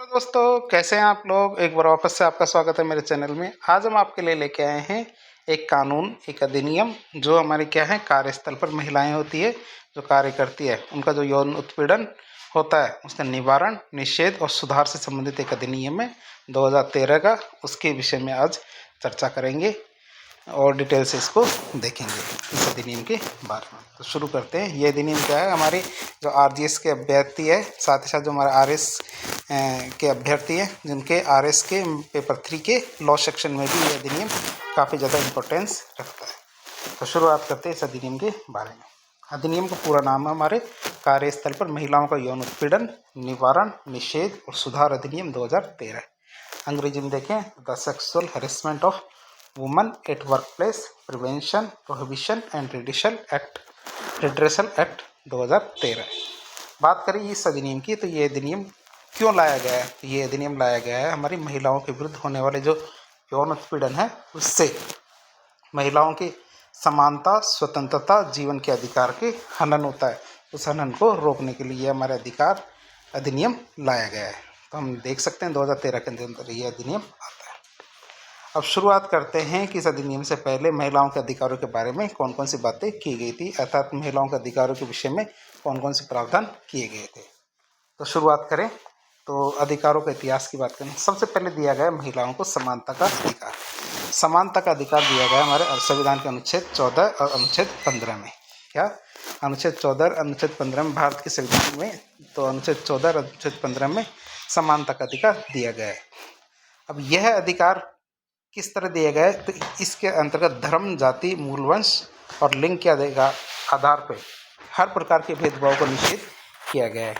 Hello दोस्तों, कैसे हैं आप लोग। एक बार वापस से आपका स्वागत है मेरे चैनल में। आज हम आपके लिए लेके आए हैं एक कानून, एक अधिनियम जो हमारी क्या है, कार्यस्थल पर महिलाएं होती है जो कार्य करती है, उनका जो यौन उत्पीड़न होता है उसका निवारण, निषेध और सुधार से संबंधित एक अधिनियम है 2013 का। उसके विषय में आज चर्चा करेंगे और डिटेल से इसको देखेंगे इस अधिनियम के बारे में। तो शुरू करते हैं। ये अधिनियम क्या है, हमारी जो आरजीएस के अभ्यर्थी है, साथ ही साथ जो हमारे आरएस के अभ्यर्थी हैं, जिनके आरएस के पेपर 3 के लॉ सेक्शन में भी ये अधिनियम काफ़ी ज़्यादा इम्पोर्टेंस रखता है। तो शुरुआत करते हैं इस अधिनियम के बारे में। अधिनियम का पूरा नाम है हमारे कार्यस्थल पर महिलाओं का यौन उत्पीड़न निवारण, निषेध और सुधार अधिनियम 2013। अंग्रेजी में देखें, the sexual harassment of woman at work place prevention prohibition and redressal act 2013। बात करें इस अधिनियम की, तो ये अधिनियम क्यों लाया गया है। ये अधिनियम लाया गया है हमारी महिलाओं के विरुद्ध होने वाले जो यौन उत्पीड़न है उससे महिलाओं की समानता, स्वतंत्रता, जीवन के अधिकार के हनन होता है, उस हनन को रोकने के लिए हमारे अधिकार अधिनियम लाया गया है। तो हम देख सकते हैं 2013 के अंदर ये अधिनियम आता है। अब शुरुआत करते हैं कि इस अधिनियम से पहले महिलाओं के अधिकारों के बारे में कौन कौन सी बातें की गई थी, अर्थात महिलाओं के अधिकारों के विषय में कौन कौन से प्रावधान किए गए थे। तो शुरुआत करें तो अधिकारों के इतिहास की बात करें। सबसे पहले दिया गया महिलाओं को समानता का अधिकार। समानता का अधिकार दिया गया हमारे संविधान के अनुच्छेद 14 और अनुच्छेद 15 में। क्या अनुच्छेद 14 और अनुच्छेद 15 में भारत के संविधान में, तो अनुच्छेद 14 और अनुच्छेद 15 में समानता का अधिकार दिया गया है। अब यह अधिकार किस तरह दिया गया है, तो इसके अंतर्गत धर्म, जाति, मूलवंश और लिंग के आधार पर हर प्रकार के भेदभाव को निषेध किया गया है।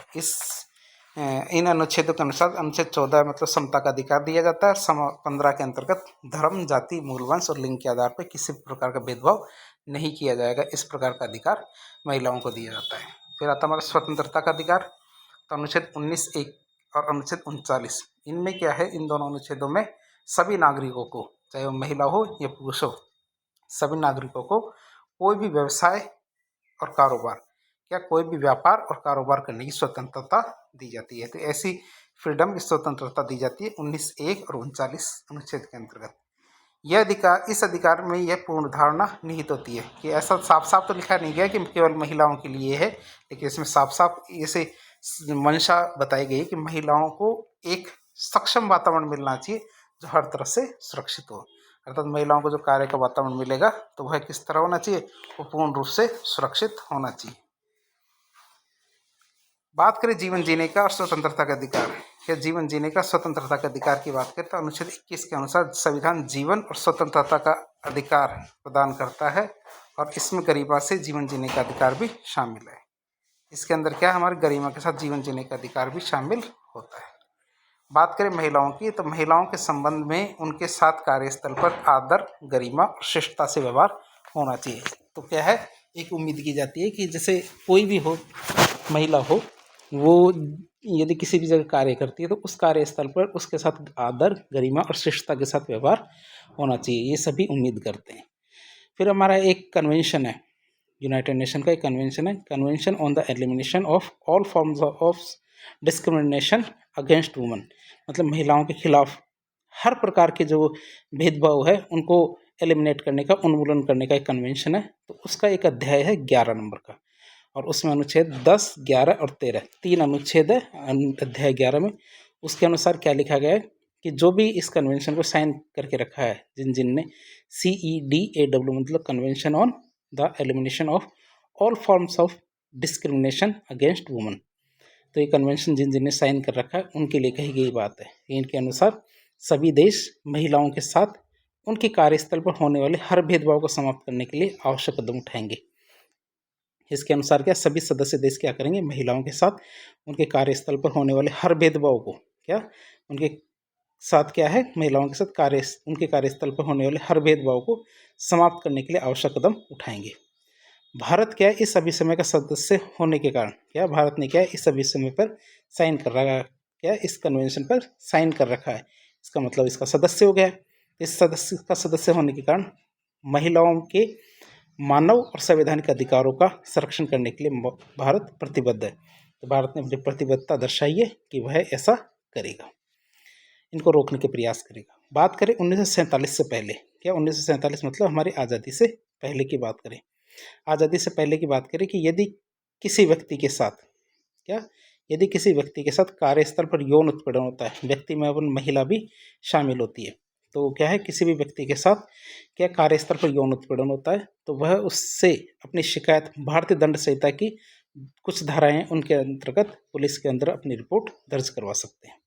इन अनुच्छेदों के अनुसार अनुच्छेद 14 मतलब समता का अधिकार दिया जाता है। 15 के अंतर्गत धर्म, जाति, मूलवंश और लिंग के आधार पर किसी प्रकार का भेदभाव नहीं किया जाएगा, इस प्रकार का अधिकार महिलाओं को दिया जाता है। फिर आता हमारा स्वतंत्रता का अधिकार। तो अनुच्छेद 19(1) और अनुच्छेद 39, इनमें क्या है, इन दोनों अनुच्छेदों में सभी नागरिकों को, चाहे वो महिला हो या पुरुष हो, सभी नागरिकों को कोई भी व्यवसाय और कारोबार या कोई भी व्यापार और कारोबार करने की स्वतंत्रता दी जाती है। तो ऐसी फ्रीडम की स्वतंत्रता दी जाती है 19(1) और 39 अनुच्छेद के अंतर्गत। यह अधिकार, इस अधिकार में यह पूर्ण धारणा निहित होती है कि ऐसा साफ साफ तो लिखा नहीं गया कि केवल महिलाओं के लिए है, लेकिन इसमें साफ साफ ऐसे मंशा बताई गई कि महिलाओं को एक सक्षम वातावरण मिलना चाहिए जो हर तरह से सुरक्षित हो। अर्थात महिलाओं को जो कार्य का वातावरण मिलेगा तो वह किस तरह होना चाहिए, वो पूर्ण रूप से सुरक्षित होना चाहिए। बात करें जीवन जीने का और स्वतंत्रता का अधिकार, या जीवन जीने का स्वतंत्रता के अधिकार की बात करें तो अनुच्छेद 21 के अनुसार संविधान जीवन और स्वतंत्रता का अधिकार प्रदान करता है और इसमें गरिमा से जीवन जीने का अधिकार भी शामिल है। इसके अंदर क्या है, हमारे गरिमा के साथ जीवन जीने का अधिकार भी शामिल होता है। बात करें महिलाओं की, तो महिलाओं के संबंध में उनके साथ कार्यस्थल पर आदर, गरिमा और शिष्टता से व्यवहार होना चाहिए। तो क्या है, एक उम्मीद की जाती है कि जैसे कोई भी हो, महिला हो, वो यदि किसी भी जगह कार्य करती है तो उस कार्यस्थल पर उसके साथ आदर, गरिमा और शिष्टता के साथ व्यवहार होना चाहिए, ये सभी उम्मीद करते हैं। फिर हमारा एक कन्वेंशन है, यूनाइटेड नेशन का एक कन्वेंशन है, convention on the elimination of all forms of discrimination against woman, मतलब महिलाओं के खिलाफ हर प्रकार के जो भेदभाव है उनको एलिमिनेट करने का, उन्मूलन करने का एक कन्वेंशन है। तो उसका एक अध्याय है 11 नंबर का, और उसमें अनुच्छेद 10, 11 और 13 तीन अनुच्छेद है अध्याय 11 में। उसके अनुसार क्या लिखा गया है कि जो भी इस कन्वेंशन को साइन करके रखा है, जिन ने CEDAW मतलब convention on the elimination of all forms of discrimination against woman, तो ये कन्वेंशन जिन ने साइन कर रखा है उनके लिए कही गई बात है। इनके अनुसार सभी देश महिलाओं के साथ उनके कार्यस्थल पर होने वाले हर भेदभाव को समाप्त करने के लिए आवश्यक कदम उठाएंगे। इसके अनुसार क्या, सभी सदस्य देश क्या करेंगे, महिलाओं के साथ उनके कार्यस्थल पर होने वाले हर भेदभाव को, क्या उनके साथ क्या है, महिलाओं के साथ उनके कार्यस्थल पर होने वाले हर भेदभाव को समाप्त करने के लिए आवश्यक कदम उठाएंगे। भारत क्या है, इस अभिसमय का सदस्य होने के कारण क्या, भारत ने क्या है, इस अभिसमय पर साइन कर रखा है, क्या इस कन्वेंशन पर साइन कर रखा है, इसका मतलब इसका सदस्य हो गया। इस सदस्य का सदस्य होने के कारण महिलाओं के मानव और संवैधानिक अधिकारों का संरक्षण करने के लिए भारत प्रतिबद्ध है। तो भारत ने अपनी प्रतिबद्धता दर्शाई है कि वह ऐसा करेगा, इनको रोकने के प्रयास करेगा। बात करें 1947 से पहले, क्या 1947 मतलब हमारी आज़ादी से पहले की बात करें, आज़ादी से पहले की बात करें कि यदि किसी व्यक्ति के साथ यदि किसी व्यक्ति के साथ कार्यस्थल पर यौन उत्पीड़न होता है, व्यक्ति में अपन महिला भी शामिल होती है, तो क्या है, किसी भी व्यक्ति के साथ क्या कार्यस्थल पर यौन उत्पीड़न होता है तो वह उससे अपनी शिकायत भारतीय दंड संहिता की कुछ धाराएं उनके अंतर्गत पुलिस के अंदर अपनी रिपोर्ट दर्ज करवा सकते हैं।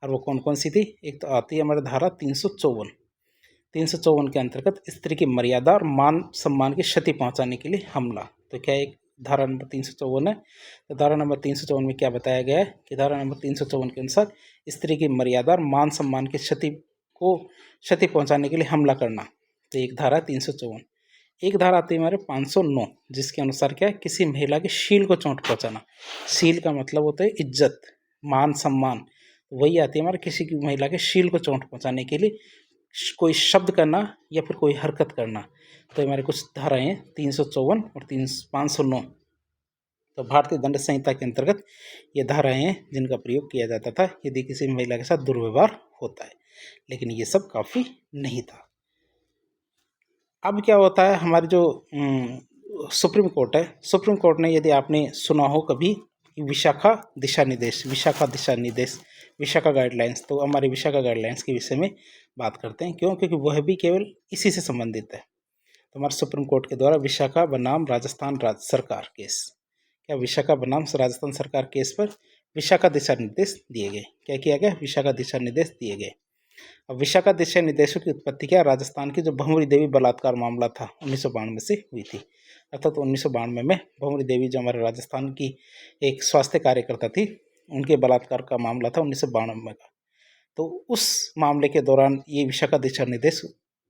और वो कौन कौन सी थी, एक तो आती है हमारी धारा 354 के अंतर्गत स्त्री की मर्यादा और मान सम्मान की क्षति पहुंचाने के लिए हमला। तो क्या एक धारा नंबर 354 है, तो धारा नंबर 354 में क्या बताया गया है कि धारा नंबर 354 के अनुसार स्त्री की मर्यादा और मान सम्मान की क्षति पहुंचाने के लिए हमला करना, तो एक धारा 354। एक धारा आती है हमारे 509, जिसके अनुसार क्या है, किसी महिला की शील को चोट पहुंचाना। शील का मतलब होता है इज्जत, मान सम्मान, वही आती है हमारे किसी की महिला के शील को चोट पहुंचाने के लिए कोई शब्द करना या फिर कोई हरकत करना। तो हमारे कुछ धाराएं 354 और 509, तो भारतीय दंड संहिता के अंतर्गत ये धाराएं हैं जिनका प्रयोग किया जाता था यदि किसी महिला के साथ दुर्व्यवहार होता है, लेकिन ये सब काफ़ी नहीं था। अब क्या होता है, हमारी जो सुप्रीम कोर्ट है, सुप्रीम कोर्ट ने, यदि आपने सुना हो कभी विशाखा दिशा निर्देश, विशाखा गाइडलाइंस, तो हमारे विशाखा गाइडलाइंस के विषय में बात करते हैं। क्यों? क्योंकि वह भी केवल इसी से संबंधित है। तो हमारे सुप्रीम कोर्ट के द्वारा विशाखा बनाम राजस्थान सरकार केस, क्या विशाखा बनाम राजस्थान सरकार केस पर विशाखा दिशा निर्देश दिए गए। क्या किया गया? विशाखा दिशा निर्देश दिए गए। अब विशाखा दिशा निर्देशों की उत्पत्ति क्या, राजस्थान की जो भंवरी देवी बलात्कार मामला था 1992 से हुई थी। अर्थात तो 1992 में भंवरी देवी जो हमारे राजस्थान की एक स्वास्थ्य कार्यकर्ता थी, उनके बलात्कार का मामला था 1992 में का। तो उस मामले के दौरान ये विशाखा दिशा निर्देश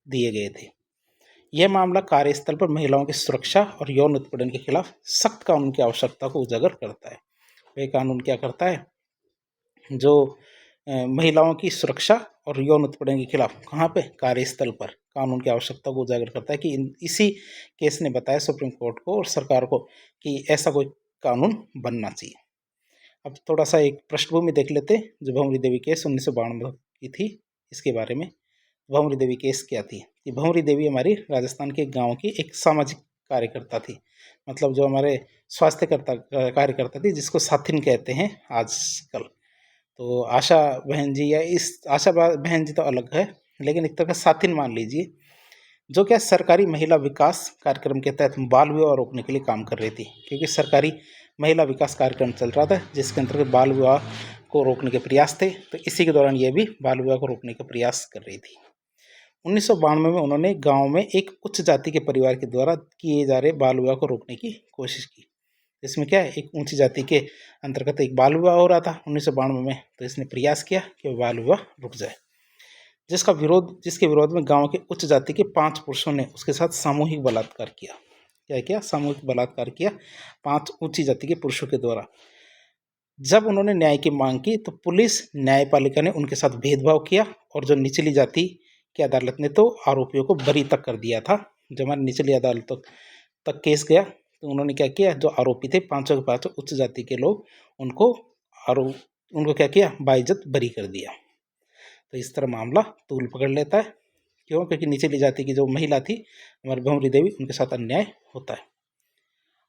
दिए गए थे। यह मामला कार्यस्थल पर महिलाओं की सुरक्षा और यौन उत्पीड़न के खिलाफ सख्त कानून की आवश्यकता को उजागर करता है। वह कानून क्या करता है, जो महिलाओं की सुरक्षा और यौन उत्पीड़न के खिलाफ कहाँ पे, कार्यस्थल पर कानून की आवश्यकता को उजागर करता है। कि इसी केस ने बताया सुप्रीम कोर्ट को और सरकार को कि ऐसा कोई कानून बनना चाहिए। अब थोड़ा सा एक पृष्ठभूमि देख लेते, जो भंवरी देवी केस 1992 की थी, इसके बारे में। भंवरी देवी केस क्या थी कि भंवरी देवी हमारी राजस्थान के गाँव की एक सामाजिक कार्यकर्ता थी, मतलब जो हमारे स्वास्थ्य कार्यकर्ता थी, जिसको साथिन कहते हैं आजकल। तो आशा बहन जी, या इस आशा बहन जी तो अलग है, लेकिन एक तरह का साथिन मान लीजिए, जो क्या सरकारी महिला विकास कार्यक्रम के तहत बाल विवाह रोकने के लिए काम कर रही थी। क्योंकि सरकारी महिला विकास कार्यक्रम चल रहा था जिसके अंतर्गत बाल विवाह को रोकने के प्रयास थे, तो इसी के दौरान ये भी बाल विवाह को रोकने का प्रयास कर रही थी। 1992 में उन्होंने गांव में एक उच्च जाति के परिवार के द्वारा किए जा रहे बाल विवाह को रोकने की कोशिश की। इसमें क्या है, एक ऊंची जाति के अंतर्गत एक बाल विवाह हो रहा था 1992 में, तो इसने प्रयास किया कि वह बाल विवाह रुक जाए, जिसके विरोध में गांव के उच्च जाति के 5 पुरुषों ने उसके साथ सामूहिक बलात्कार किया। क्या किया? सामूहिक बलात्कार किया 5 ऊंची जाति के पुरुषों के द्वारा। जब उन्होंने न्याय की मांग की तो पुलिस न्यायपालिका ने उनके साथ भेदभाव किया और जो निचली जाति की अदालत ने तो आरोपियों को बरी तक कर दिया था। जब हमारी निचली अदालत तक केस गया तो उन्होंने क्या किया, जो आरोपी थे 5 के 5 उच्च जाति के लोग, उनको क्या किया, बाइज्जत बरी कर दिया। तो इस तरह मामला तूल पकड़ लेता है। क्यों? क्योंकि निचली जाति की जो महिला थी हमारी भंवरी देवी, उनके साथ अन्याय होता है।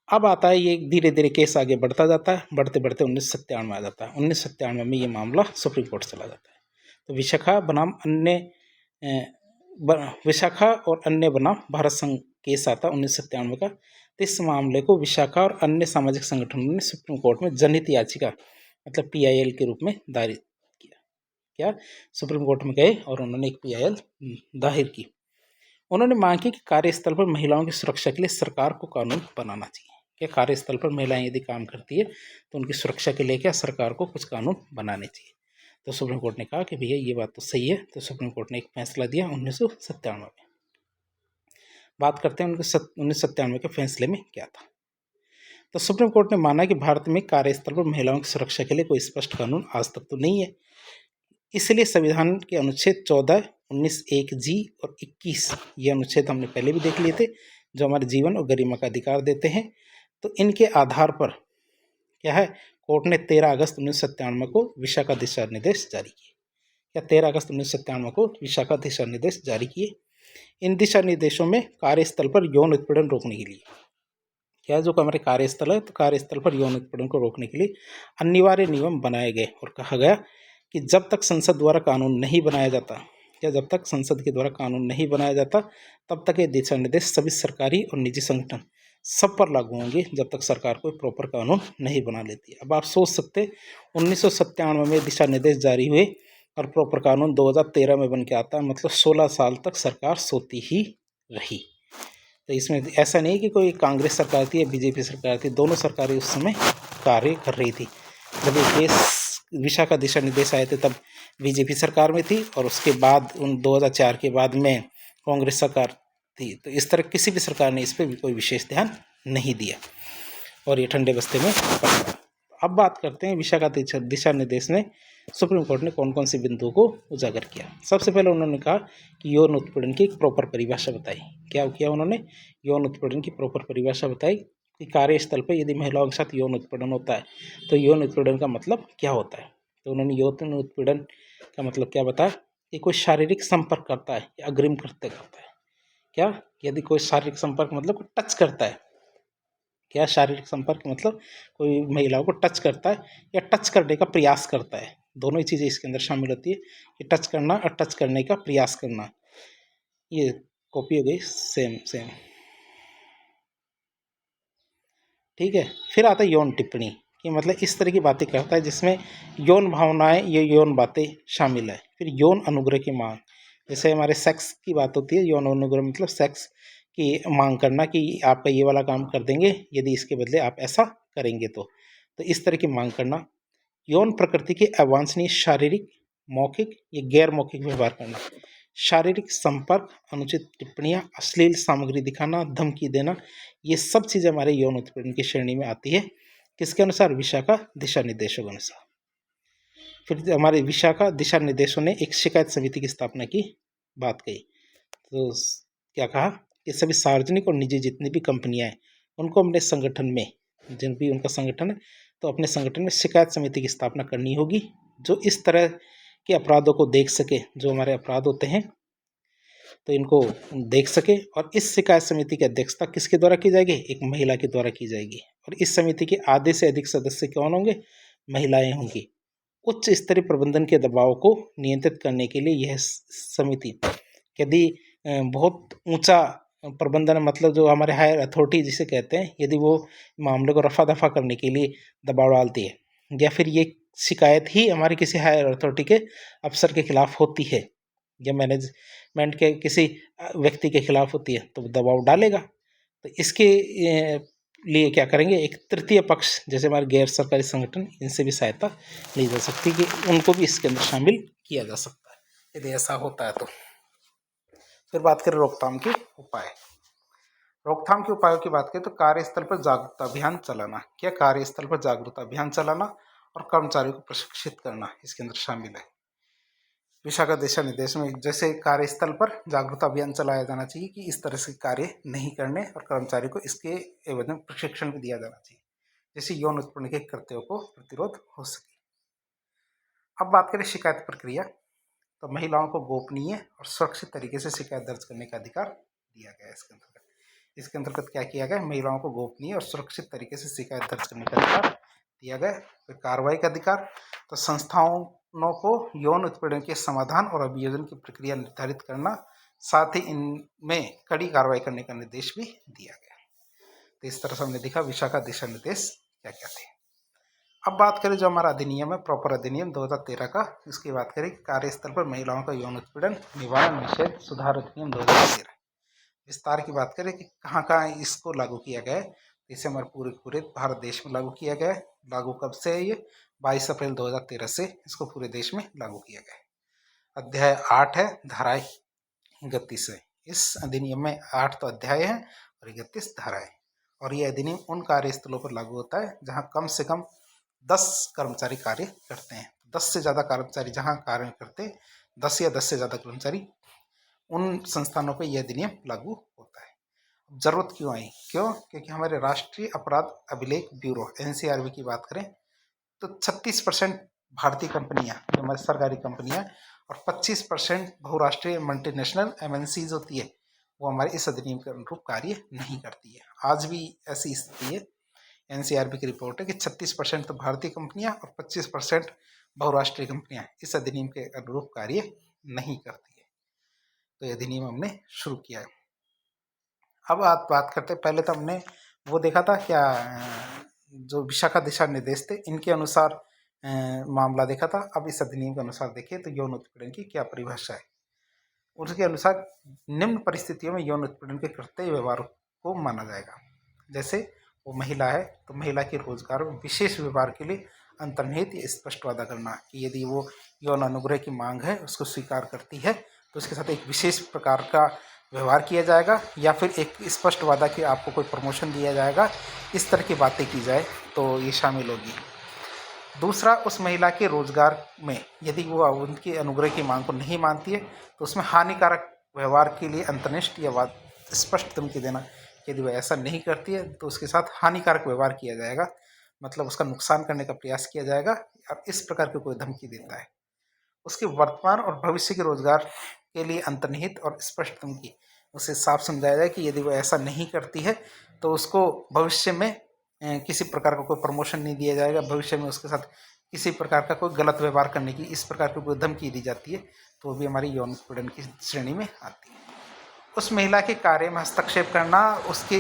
अब आता है ये धीरे धीरे केस आगे बढ़ता जाता है, बढ़ते बढ़ते 1997 में आ जाता है। 1997 में ये मामला सुप्रीम कोर्ट चला जाता है। तो विशाखा और अन्य बनाम भारत संघ केस आता है 1997 का। तो इस मामले को विशाखा और अन्य सामाजिक संगठनों ने सुप्रीम कोर्ट में जनहित याचिका मतलब PIL के रूप में दायर किया। क्या? सुप्रीम कोर्ट में गए और उन्होंने एक PIL दायर की। उन्होंने मांग की कि कार्यस्थल पर महिलाओं की सुरक्षा के लिए सरकार को कानून बनाना चाहिए। क्या कार्यस्थल पर महिलाएं यदि काम करती है तो उनकी सुरक्षा के लिए क्या सरकार को कुछ कानून बनाने चाहिए। तो सुप्रीम कोर्ट ने कहा कि भैया ये बात तो सही है। तो सुप्रीम कोर्ट ने एक फैसला दिया 1997 में। बात करते हैं 1997 के फैसले में क्या था। तो सुप्रीम कोर्ट ने माना कि भारत में कार्यस्थल पर महिलाओं की सुरक्षा के लिए कोई स्पष्ट कानून आज तक तो नहीं है। इसलिए संविधान के अनुच्छेद 14, 19, 1G और 21 ये अनुच्छेद हमने पहले भी देख लिए थे, जो हमारे जीवन और गरिमा का अधिकार देते हैं। तो इनके आधार पर क्या है, कोर्ट ने 13 अगस्त 1997 को विशाखा दिशा निर्देश जारी किए। या 13 अगस्त 1997 को विशाखा दिशा निर्देश जारी किए। इन दिशा निर्देशों में कार्यस्थल पर यौन उत्पीड़न रोकने के लिए क्या जो हमारे कार्यस्थल है, तो कार्यस्थल पर यौन उत्पीड़न को रोकने के लिए अनिवार्य नियम बनाए गए और कहा गया कि जब तक संसद द्वारा कानून नहीं बनाया जाता, या जब तक संसद के द्वारा कानून नहीं बनाया जाता, तब तक ये दिशा निर्देश सभी सरकारी और निजी संगठन सब पर लागू होंगे, जब तक सरकार कोई प्रॉपर कानून नहीं बना लेती। अब आप सोच सकते 1997 में दिशा निर्देश जारी हुए और प्रॉपर कानून 2013 में बन के आता है, मतलब 16 साल तक सरकार सोती ही रही। तो इसमें ऐसा नहीं कि कोई कांग्रेस सरकार थी या बीजेपी सरकार थी, दोनों सरकारें उस समय कार्य कर रही थी। जब ये देश विशाखा दिशा निर्देश आए थे तब बीजेपी सरकार में थी, और उसके बाद उन 2004 के बाद में कांग्रेस सरकार थी। तो इस तरह किसी भी सरकार ने इस पर भी कोई विशेष ध्यान नहीं दिया और ये ठंडे बस्ते में पड़ गया। अब बात करते हैं विशाखा दिशा निर्देश ने सुप्रीम कोर्ट ने कौन कौन से बिंदुओं को उजागर किया। सबसे पहले उन्होंने कहा कि यौन उत्पीड़न की एक प्रॉपर परिभाषा बताई। क्या किया उन्होंने? यौन उत्पीड़न की प्रॉपर परिभाषा बताई कि कार्यस्थल पर यदि महिलाओं के साथ यौन उत्पीड़न होता है तो यौन उत्पीड़न का मतलब क्या होता है। तो उन्होंने यौन उत्पीड़न का मतलब क्या बताया कि कोई शारीरिक संपर्क करता है या अग्रिम कृत्य करता है। क्या? यदि कोई शारीरिक संपर्क मतलब टच करता है। क्या शारीरिक संपर्क मतलब कोई महिलाओं को टच करता है या टच करने का प्रयास करता है। दोनों ही चीज़ें इसके अंदर शामिल होती है कि टच करना और टच करने का प्रयास करना। ये कॉपी हो गई सेम। ठीक है। फिर आता है यौन टिप्पणी कि मतलब इस तरह की बातें करता है जिसमें यौन भावनाएं या यौन बातें शामिल है। फिर यौन अनुग्रह की मांग, जैसे हमारे सेक्स की बात होती है, यौन अनुग्रह मतलब सेक्स की मांग करना कि आपका ये वाला काम कर देंगे यदि इसके बदले आप ऐसा करेंगे तो इस तरह की मांग करना। यौन प्रकृति के अवांछनीय शारीरिक, मौखिक या गैर मौखिक व्यवहार करना, शारीरिक संपर्क, अनुचित टिप्पणियां, अश्लील सामग्री दिखाना, धमकी देना, ये सब चीज़ें हमारे यौन उत्पीड़न की श्रेणी में आती है। किसके अनुसार? विशाखा दिशा निर्देशों के अनुसार। फिर हमारे विशाखा दिशा निर्देशों ने एक शिकायत समिति की स्थापना की बात कही। तो क्या कहा कि सभी सार्वजनिक और निजी जितनी भी कंपनियां हैं उनको अपने संगठन में, जिन भी उनका संगठन है तो अपने संगठन में शिकायत समिति की स्थापना करनी होगी, जो इस तरह के अपराधों को देख सके, जो हमारे अपराध होते हैं तो इनको देख सके। और इस शिकायत समिति की अध्यक्षता किसके द्वारा की जाएगी? एक महिला के द्वारा की जाएगी। और इस समिति के आधे से अधिक सदस्य कौन होंगे? महिलाएं होंगी। उच्च स्तरीय प्रबंधन के दबाव को नियंत्रित करने के लिए यह समिति, यदि बहुत ऊंचा प्रबंधन मतलब जो हमारे हायर अथॉरिटी जिसे कहते हैं, यदि वो मामले को रफा दफा करने के लिए दबाव डालती है, या फिर ये शिकायत ही हमारे किसी हायर अथॉरिटी के अफसर के खिलाफ होती है या मैनेजमेंट के किसी व्यक्ति के खिलाफ होती है, तो दबाव डालेगा। तो इसके लिए क्या करेंगे? एक तृतीय पक्ष जैसे हमारे गैर सरकारी संगठन, इनसे भी सहायता ली जा सकती है कि उनको भी इसके अंदर शामिल किया जा सकता है यदि ऐसा होता है तो। फिर बात करें रोकथाम के उपाय। रोकथाम के उपायों की बात करें तो कार्यस्थल पर जागरूकता अभियान चलाना। क्या? कार्यस्थल पर जागरूकता अभियान चलाना और कर्मचारियों को प्रशिक्षित करना इसके अंदर शामिल है। विशाखा दिशा निर्देश में जैसे कार्यस्थल पर जागरूकता अभियान चलाया जाना चाहिए कि इस तरह से कार्य नहीं करने, और कर्मचारी को इसके एवज में प्रशिक्षण भी दिया जाना चाहिए, जैसे यौन उत्पीड़न के कृत्यों को प्रतिरोध हो सके। अब बात करें शिकायत प्रक्रिया, तो महिलाओं को गोपनीय और सुरक्षित तरीके से शिकायत दर्ज करने का अधिकार दिया गया है। इसके अंतर्गत क्या किया गया? महिलाओं को गोपनीय और सुरक्षित तरीके से शिकायत दर्ज करने का अधिकार दिया गया। फिर कार्रवाई का अधिकार, तो संस्थाओं को यौन उत्पीड़न के समाधान और अभियोजन की प्रक्रिया निर्धारित करना, साथ ही इनमें कड़ी कार्रवाई करने का निर्देश भी दिया गया। तो इस तरह से हमने देखा विशाखा दिशा निर्देश क्या क्या थे। अब बात करें जो हमारा अधिनियम है, प्रॉपर अधिनियम 2013 का, इसकी बात करें कार्यस्थल पर महिलाओं का यौन उत्पीड़न निवारण निषेध सुधार अधिनियम 2013। विस्तार की बात करें कि कहाँ कहाँ इसको लागू किया गया है, इसे हमारे पूरे भारत देश में लागू किया गया है। लागू कब से है? ये 22 अप्रैल 2013 से इसको पूरे देश में लागू किया गया है। अध्याय 8 है, धाराएं 31 है। इस अधिनियम में 8 तो अध्याय है और 31 धाराएं। और ये अधिनियम उन कार्यस्थलों पर लागू होता है जहाँ कम से कम 10 कर्मचारी कार्य करते हैं। 10 से ज़्यादा कर्मचारी जहाँ कार्य करते हैं, 10 या 10 से ज़्यादा कर्मचारी, उन संस्थानों पर यह अधिनियम लागू होता है। जरूरत क्यों आई? क्यों? क्योंकि हमारे राष्ट्रीय अपराध अभिलेख ब्यूरो NCRB की बात करें तो 36% भारतीय कंपनियां, जो हमारी सरकारी कंपनियां, और 25% बहुराष्ट्रीय मल्टीनेशनल एमएनसीज होती है, वो हमारे इस अधिनियम के अनुरूप कार्य नहीं करती है। आज भी ऐसी स्थिति है। एनसीआरबी की रिपोर्ट है कि 36% तो भारतीय कंपनियां और 25% बहुराष्ट्रीय कंपनियां इस अधिनियम के अनुरूप कार्य नहीं करती है। तो ये अधिनियम हमने शुरू किया है। अब आप बात करते हैं, पहले तो हमने वो देखा था क्या, जो विशाखा दिशा निर्देश थे इनके अनुसार मामला देखा था। अब इस अधिनियम के अनुसार देखिए तो यौन उत्पीड़न की क्या परिभाषा है। उसके अनुसार निम्न परिस्थितियों में यौन उत्पीड़न के कृत्य व्यवहार को माना जाएगा। जैसे वो महिला है तो महिला के रोजगार और विशेष व्यवहार के लिए अंतर्निहित या स्पष्ट वादा करना, कि यदि वो यौन अनुग्रह की मांग है उसको स्वीकार करती है तो उसके साथ एक विशेष प्रकार का व्यवहार किया जाएगा, या फिर एक स्पष्ट वादा कि आपको कोई प्रमोशन दिया जाएगा, इस तरह की बातें की जाए तो ये शामिल होगी। दूसरा, उस महिला के रोजगार में यदि वो उनकी अनुग्रह की मांग को नहीं मानती है तो उसमें हानिकारक व्यवहार के लिए अंतर्निष्ठ या स्पष्ट धमकी देना, यदि वह ऐसा नहीं करती है तो उसके साथ हानिकारक व्यवहार किया जाएगा, मतलब उसका नुकसान करने का प्रयास किया जाएगा, और इस प्रकार की कोई धमकी देता है। उसके वर्तमान और भविष्य के रोजगार के लिए अंतर्निहित और स्पष्ट धमकी, उसे साफ समझाया जाए कि यदि वो ऐसा नहीं करती है तो उसको भविष्य में किसी प्रकार का कोई प्रमोशन नहीं दिया जाएगा, भविष्य में उसके साथ किसी प्रकार का कोई गलत व्यवहार करने की, इस प्रकार की कोई धमकी दी जाती है तो वो भी हमारी यौन उत्पीड़न की श्रेणी में आती है। उस महिला के कार्य में हस्तक्षेप करना, उसके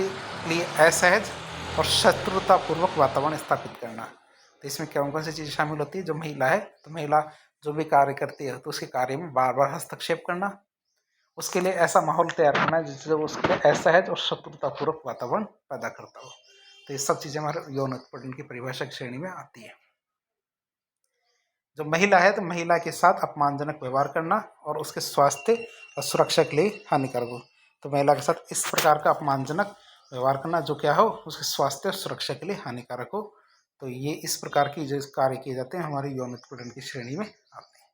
लिए असहज और शत्रुतापूर्वक वातावरण स्थापित करना। तो इसमें कौन कौन सी चीज़ें शामिल होती है। जो महिला है तो महिला जो भी कार्य करती है तो उसके कार्य में बार बार हस्तक्षेप करना, उसके लिए ऐसा माहौल तैयार करना जिससे वो उसके लिए असहज और शत्रुतापूर्वक वातावरण पैदा करता हो। तो ये सब चीज़ें हमारे यौन उत्पीड़न की परिभाषा की श्रेणी में आती है। जो महिला है तो महिला के साथ अपमानजनक व्यवहार करना और उसके स्वास्थ्य और सुरक्षा के लिए हानिकारक हो। तो महिला के साथ इस प्रकार का अपमानजनक व्यवहार करना जो क्या हो, उसके स्वास्थ्य और सुरक्षा के लिए हानिकारक हो। तो ये इस प्रकार की जो कार्य किए जाते हैं हमारे यौन उत्पीड़न की श्रेणी में आते हैं।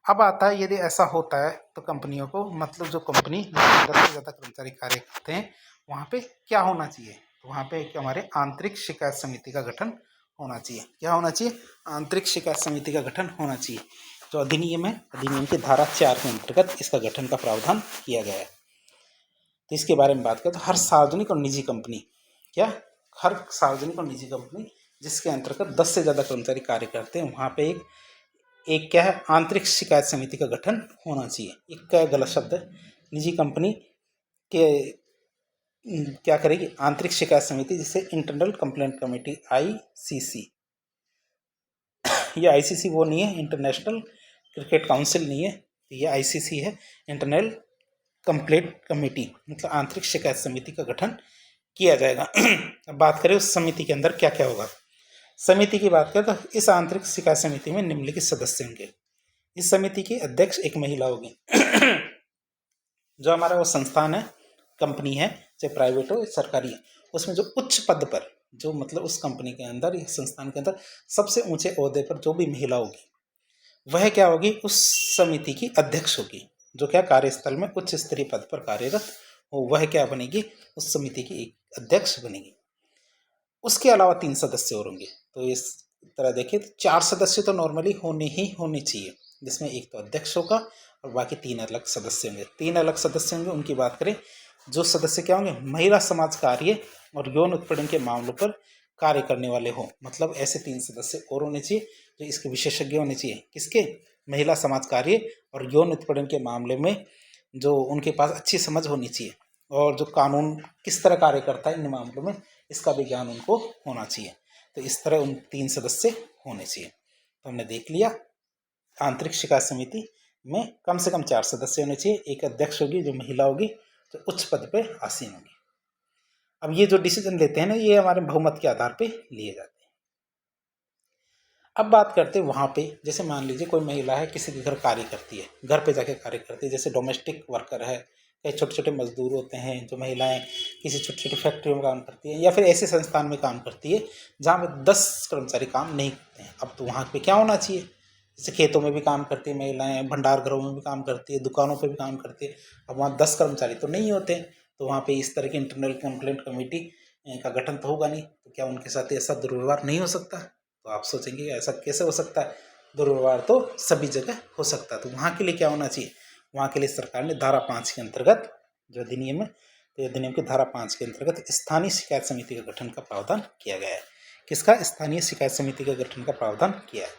अब आता है, यदि ऐसा होता है तो कंपनियों को, मतलब जो कंपनी 10 से ज़्यादा कर्मचारी कार्य करते हैं वहाँ पे क्या होना चाहिए। तो वहाँ पे हमारे आंतरिक शिकायत समिति का गठन होना चाहिए। क्या होना चाहिए? आंतरिक शिकायत समिति का गठन होना चाहिए। जो अधिनियम है, अधिनियम की धारा 4 के अंतर्गत इसका गठन का प्रावधान किया गया है। तो इसके बारे में बात करें तो हर सार्वजनिक और निजी कंपनी, क्या हर सार्वजनिक और निजी कंपनी जिसके अंतर्गत 10 से ज़्यादा कर्मचारी कार्य करते हैं वहाँ पे एक क्या है, आंतरिक शिकायत समिति का गठन होना चाहिए। एक क्या गलत शब्द है, निजी कंपनी के क्या करेगी, आंतरिक शिकायत समिति, जिसे इंटरनल कंप्लेंट कमेटी आईसीसी, ये आईसीसी वो नहीं है, इंटरनेशनल क्रिकेट काउंसिल नहीं है, ये आईसीसी है, इंटरनल कंप्लेंट कमेटी, मतलब आंतरिक शिकायत समिति का गठन किया जाएगा। अब बात करें उस समिति के अंदर क्या क्या होगा। समिति की बात करें तो इस आंतरिक शिकायत समिति में निम्नलिखित सदस्य होंगे। इस समिति की अध्यक्ष एक महिला होगी। जो हमारा वो संस्थान है, कंपनी है, चाहे प्राइवेट हो सरकारी है, उसमें जो उच्च पद पर, जो मतलब उस कंपनी के अंदर या संस्थान के अंदर सबसे ऊंचे ओहदे पर जो भी महिला होगी वह क्या होगी, उस समिति की अध्यक्ष होगी। जो क्या कार्यस्थल में उच्च स्तरीय पद पर कार्यरत हो वह क्या बनेगी, उस समिति की एक अध्यक्ष बनेगी। उसके अलावा 3 सदस्य और होंगे। तो इस तरह देखिए तो 4 सदस्य तो नॉर्मली होने चाहिए, जिसमें एक तो अध्यक्ष होगा और बाकी 3 अलग सदस्य होंगे। 3 अलग सदस्य होंगे, उनकी बात करें, जो सदस्य क्या होंगे, महिला समाज कार्य और यौन उत्पीड़न के मामलों पर कार्य करने वाले हो। मतलब ऐसे 3 सदस्य और होने चाहिए जो इसके विशेषज्ञ होने चाहिए। किसके? महिला समाज कार्य और यौन उत्पीड़न के मामले में जो उनके पास अच्छी समझ होनी चाहिए, और जो कानून किस तरह कार्य करता है इन मामलों में इसका भी ज्ञान उनको होना चाहिए। तो इस तरह उन 3 सदस्य होने चाहिए। तो हमने देख लिया, आंतरिक शिकायत समिति में कम से कम 4 सदस्य होने चाहिए, एक अध्यक्ष होगी जो महिला होगी, जो उच्च पद पे आसीन होगी। अब ये जो डिसीजन लेते हैं ना, ये हमारे बहुमत के आधार पे लिए जाते हैं। अब बात करते हैं वहाँ पे, जैसे मान लीजिए कोई महिला है, किसी के घर कार्य करती है, घर पे जाके कार्य करती है, जैसे डोमेस्टिक वर्कर है, कई छोटे छोटे मजदूर होते हैं, जो महिलाएं किसी छोटी छोटी फैक्ट्रियों में काम करती हैं या फिर ऐसे संस्थान में काम करती है जहाँ पे 10 कर्मचारी काम नहीं करते हैं। अब तो वहाँ पे क्या होना चाहिए, जैसे खेतों में भी काम करती है महिलाएं, भंडार घरों में भी काम करती है, दुकानों पर भी काम करती है। अब वहाँ 10 कर्मचारी तो नहीं होते, तो वहाँ पे इस तरह की इंटरनल कंप्लेंट कमेटी का गठन तो होगा नहीं, तो क्या उनके साथ ऐसा दुर्व्यवहार नहीं हो सकता? तो आप सोचेंगे ऐसा कैसे हो सकता है, दुर्व्यवहार तो सभी जगह हो सकता है। तो वहाँ के लिए क्या होना चाहिए, वहाँ के लिए सरकार ने धारा 5 के अंतर्गत जो अधिनियम है, तो अधिनियम की धारा 5 के अंतर्गत स्थानीय शिकायत समिति का गठन का प्रावधान किया गया है। किसका, स्थानीय शिकायत समिति के गठन का प्रावधान किया है।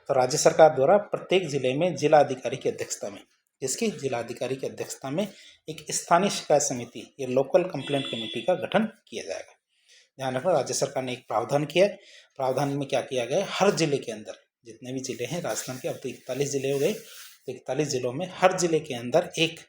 तो राज्य सरकार द्वारा प्रत्येक जिले में जिला अधिकारी की अध्यक्षता में, जिसकी जिला अधिकारी की अध्यक्षता में एक स्थानीय शिकायत समिति या लोकल कंप्लेंट कमेटी का गठन किया जाएगा। ध्यान रखना, राज्य सरकार ने एक प्रावधान किया है। प्रावधान में क्या किया गया है, हर जिले के अंदर, जितने भी जिले हैं राजस्थान के, अब तो 41 जिले हो गए, तो 41 जिलों में हर जिले के अंदर एक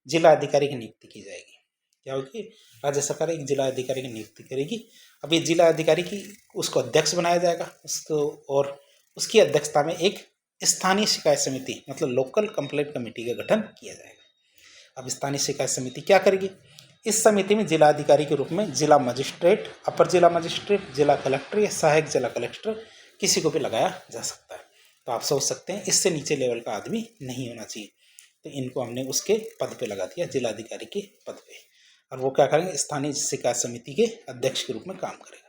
जिला अधिकारी की नियुक्ति की जाएगी। क्या होगी, राज्य सरकार एक जिला अधिकारी की नियुक्ति करेगी। अब ये जिला अधिकारी की उसको अध्यक्ष बनाया जाएगा उसको, और उसकी अध्यक्षता में एक स्थानीय शिकायत समिति मतलब लोकल कंप्लेंट कमेटी का गठन किया जाएगा। अब स्थानीय शिकायत समिति क्या करेगी, इस समिति में जिला अधिकारी के रूप में जिला मजिस्ट्रेट, अपर जिला मजिस्ट्रेट, जिला कलेक्टर या सहायक जिला कलेक्टर किसी को भी लगाया जा सकता है। तो आप सोच सकते हैं इससे नीचे लेवल का आदमी नहीं होना चाहिए, तो इनको हमने उसके पद पे लगा दिया, जिला अधिकारी के पद पे, और वो क्या करेंगे, स्थानीय शिकायत समिति के अध्यक्ष के रूप में काम करेगा।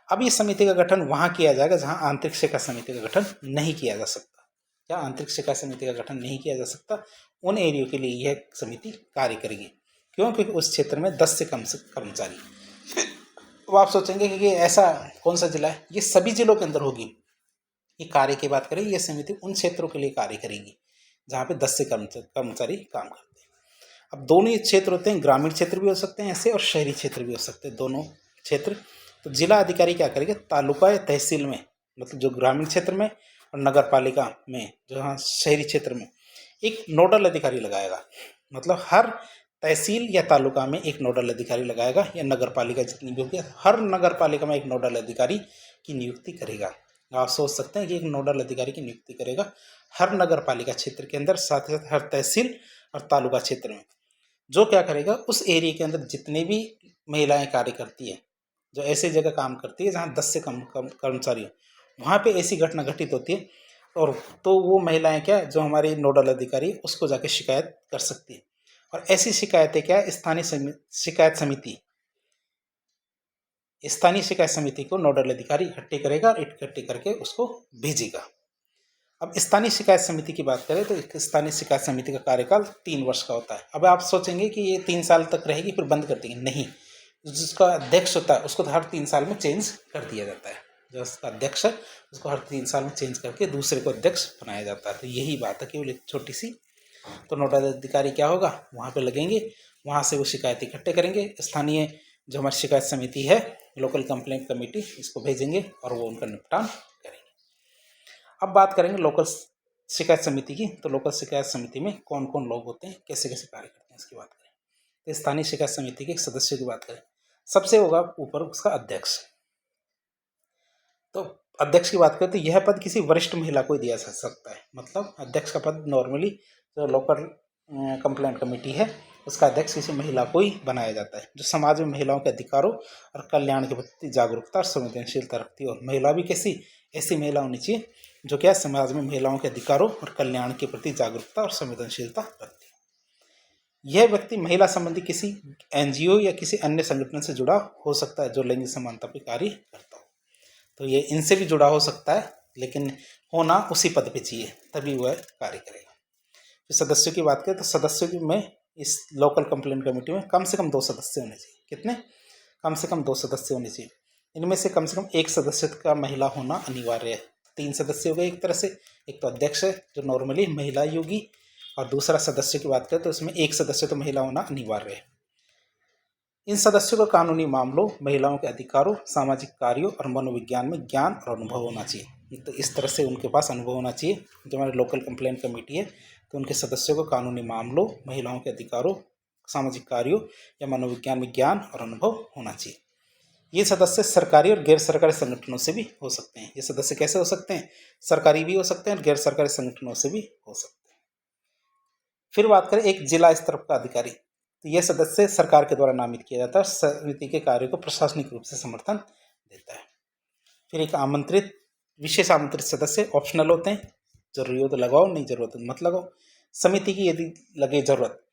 अब इस समिति का गठन वहाँ किया जाएगा जहाँ आंतरिक शिकायत समिति का गठन नहीं किया जा सकता। क्या आंतरिक शिकायत समिति का गठन नहीं किया जा सकता, उन एरियो के लिए यह समिति कार्य करेगी। क्यों, क्योंकि उस क्षेत्र में 10 से कम कर्मचारी। तो आप सोचेंगे कि ऐसा कौन सा जिला है, ये सभी जिलों के अंदर होगी। ये कार्य की बात करें, ये समिति उन क्षेत्रों के लिए कार्य करेगी जहाँ पे 10 से कर्मचारी काम करते हैं। अब दोनों ही क्षेत्र होते हैं, ग्रामीण क्षेत्र भी हो सकते हैं ऐसे और शहरी क्षेत्र भी हो सकते हैं, दोनों क्षेत्र। तो जिला अधिकारी क्या करेंगे, तालुका या तहसील में, मतलब जो ग्रामीण क्षेत्र में और नगर पालिका में, जो हाँ शहरी क्षेत्र में, एक नोडल अधिकारी लगाएगा। मतलब हर तहसील या तालुका में एक नोडल अधिकारी लगाएगा, या नगर पालिका जितनी भी होगी हर नगर पालिका में एक नोडल अधिकारी की नियुक्ति करेगा। आप सोच सकते हैं कि एक नोडल अधिकारी की नियुक्ति करेगा हर नगर पालिका क्षेत्र के अंदर, साथ ही साथ हर तहसील और तालुका क्षेत्र में। जो क्या करेगा, उस एरिया के अंदर जितने भी महिलाएं कार्य करती है, जो ऐसी जगह काम करती है जहाँ 10 से कम कर्मचारी हो, वहाँ पे ऐसी घटना घटित होती है, और तो वो महिलाएं क्या, जो हमारी नोडल अधिकारी उसको जाके शिकायत कर सकती है। और ऐसी शिकायतें क्या, स्थानीय शिकायत समिति को नोडल अधिकारी इकट्ठे करेगा और इकट्ठे करके उसको भेजेगा। अब स्थानीय शिकायत समिति की बात करें तो स्थानीय शिकायत समिति का कार्यकाल 3 वर्ष का होता है। अब आप सोचेंगे कि ये 3 साल तक रहेगी फिर बंद कर देंगे, नहीं, जिसका अध्यक्ष होता है उसको तो हर 3 साल में चेंज कर दिया जाता है। जो उसका अध्यक्ष है उसको हर 3 साल में चेंज करके दूसरे को अध्यक्ष बनाया जाता है। तो यही बात है, केवल एक छोटी सी। तो नोडल अधिकारी क्या होगा, वहाँ पे लगेंगे, वहाँ से वो शिकायत इकट्ठे करेंगे, स्थानीय जो हमारी शिकायत समिति है, लोकल कंप्लेंट कमेटी, इसको भेजेंगे और वो उनका निपटान करेंगे। अब बात करेंगे लोकल शिकायत समिति की। तो लोकल शिकायत समिति में कौन कौन लोग होते हैं, कैसे कैसे कार्य करते हैं, इसकी बात करें। तो स्थानीय शिकायत समिति के सदस्यों की बात करें, सबसे होगा ऊपर उसका अध्यक्ष। तो अध्यक्ष की बात करें तो यह पद किसी वरिष्ठ महिला को दिया जा सकता है। मतलब अध्यक्ष का पद नॉर्मली जो लोकल कंप्लेंट कमेटी है उसका अध्यक्ष किसी महिला को ही बनाया जाता है, जो समाज में महिलाओं के अधिकारों और कल्याण के प्रति जागरूकता और संवेदनशीलता रखती है। और महिला भी कैसी, ऐसी महिला होनी चाहिए जो क्या समाज में महिलाओं के अधिकारों और कल्याण के प्रति जागरूकता और संवेदनशीलता रखती है। यह व्यक्ति महिला संबंधी किसी NGO या किसी अन्य संगठन से जुड़ा हो सकता है जो लैंगिक समानता पर कार्य करता हो। तो ये इनसे भी जुड़ा हो सकता है, लेकिन होना उसी पद पे चाहिए, तभी वह कार्य करेगा। फिर सदस्यों की बात करें तो सदस्यों में इस लोकल कंप्लेंट कमेटी में कम से कम 2 सदस्य होने चाहिए। कितने, कम से कम 2 सदस्य होने चाहिए। इनमें से कम 1 सदस्य का महिला होना अनिवार्य है। 3 सदस्य हो गए एक तरह से, एक तो अध्यक्ष है जो नॉर्मली महिला ही होगी, और दूसरा सदस्य की बात करें तो उसमें 1 सदस्य तो महिला होना अनिवार्य है। इन सदस्यों को कानूनी मामलों, महिलाओं के अधिकारों, सामाजिक कार्यों और मनोविज्ञान में ज्ञान और अनुभव होना चाहिए। तो इस तरह से उनके पास अनुभव होना चाहिए। जो हमारे लोकल कंप्लेंट कमेटी है तो उनके सदस्यों को कानूनी मामलों, महिलाओं के अधिकारों, सामाजिक कार्यों या मनोविज्ञान में ज्ञान और अनुभव होना चाहिए। ये सदस्य सरकारी और गैर सरकारी संगठनों से भी हो सकते हैं। ये सदस्य कैसे हो सकते हैं, सरकारी भी हो सकते हैं और गैर सरकारी संगठनों से भी हो सकते हैं। फिर बात करें एक जिला स्तर का अधिकारी, तो यह सदस्य सरकार के द्वारा नामित किया जाता है, समिति के कार्य को प्रशासनिक रूप से समर्थन देता है। फिर एक आमंत्रित, विशेष आमंत्रित सदस्य ऑप्शनल होते हैं, जरूरी हो तो लगाओ, नहीं जरूरत तो मत लगाओ। समिति की यदि लगे जरूरत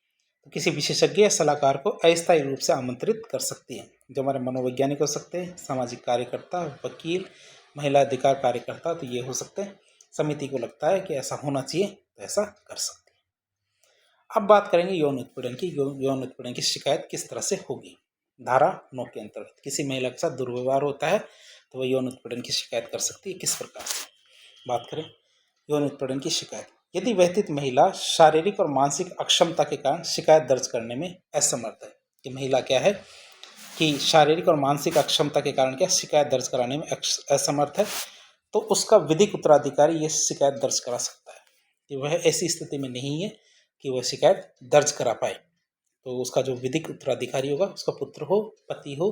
तो किसी विशेषज्ञ या सलाहकार को अस्थायी रूप से आमंत्रित कर सकती है, जो हमारे मनोवैज्ञानिक हो सकते हैं, सामाजिक कार्यकर्ता, वकील, महिला अधिकार कार्यकर्ता तो ये हो सकते हैं। समिति को लगता है कि ऐसा होना चाहिए तो ऐसा कर सकते हैं। अब बात करेंगे यौन उत्पीड़न की। यौन उत्पीड़न की शिकायत किस तरह से होगी। धारा 9 के अंतर्गत किसी महिला के साथ दुर्व्यवहार होता है तो वह यौन उत्पीड़न की शिकायत कर सकती है। किस प्रकार से बात करें यौन उत्पीड़न की शिकायत। यदि व्यथित महिला शारीरिक और मानसिक अक्षमता के कारण शिकायत दर्ज करने में असमर्थ है, कि महिला क्या है कि शारीरिक और मानसिक अक्षमता के कारण क्या शिकायत दर्ज कराने में असमर्थ है, तो उसका विधिक उत्तराधिकारी ये शिकायत दर्ज करा सकता है। कि वह ऐसी स्थिति में नहीं है कि वह शिकायत दर्ज करा पाए, तो उसका जो विधिक उत्तराधिकारी होगा, उसका पुत्र हो, पति हो,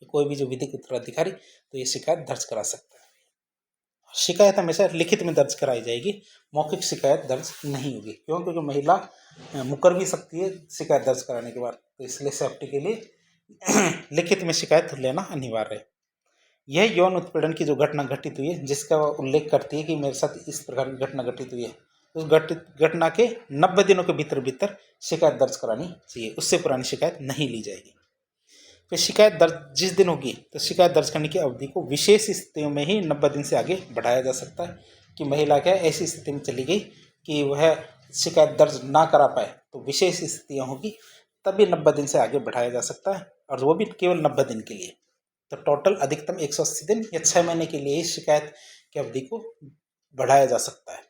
कोई भी जो विधिक उत्तराधिकारी, तो ये शिकायत दर्ज करा सकता है। शिकायत हमेशा लिखित में दर्ज कराई जाएगी, मौखिक शिकायत दर्ज नहीं होगी। क्यों? क्योंकि महिला मुकर भी सकती है शिकायत दर्ज कराने के बाद, तो इसलिए सेफ्टी के लिए लिखित में शिकायत लेना अनिवार्य है। यह यौन उत्पीड़न की जो घटना घटित हुई है, जिसका उल्लेख करती है कि मेरे साथ इस प्रकार की घटना घटित हुई है, उस घटना के 90 दिनों के भीतर शिकायत दर्ज करानी चाहिए। उससे पुरानी शिकायत नहीं ली जाएगी। फिर शिकायत दर्ज जिस दिन होगी, तो शिकायत दर्ज करने की अवधि को विशेष स्थितियों में ही 90 दिन से आगे बढ़ाया जा सकता है। कि महिला क्या ऐसी स्थिति में चली गई कि वह शिकायत दर्ज ना करा पाए, तो विशेष स्थितियाँ होगी, तभी 90 दिन से आगे बढ़ाया जा सकता है, और वो भी केवल 90 दिन के लिए। तो टोटल अधिकतम 180 दिन या 6 महीने के लिए ही शिकायत की अवधि को बढ़ाया जा सकता है।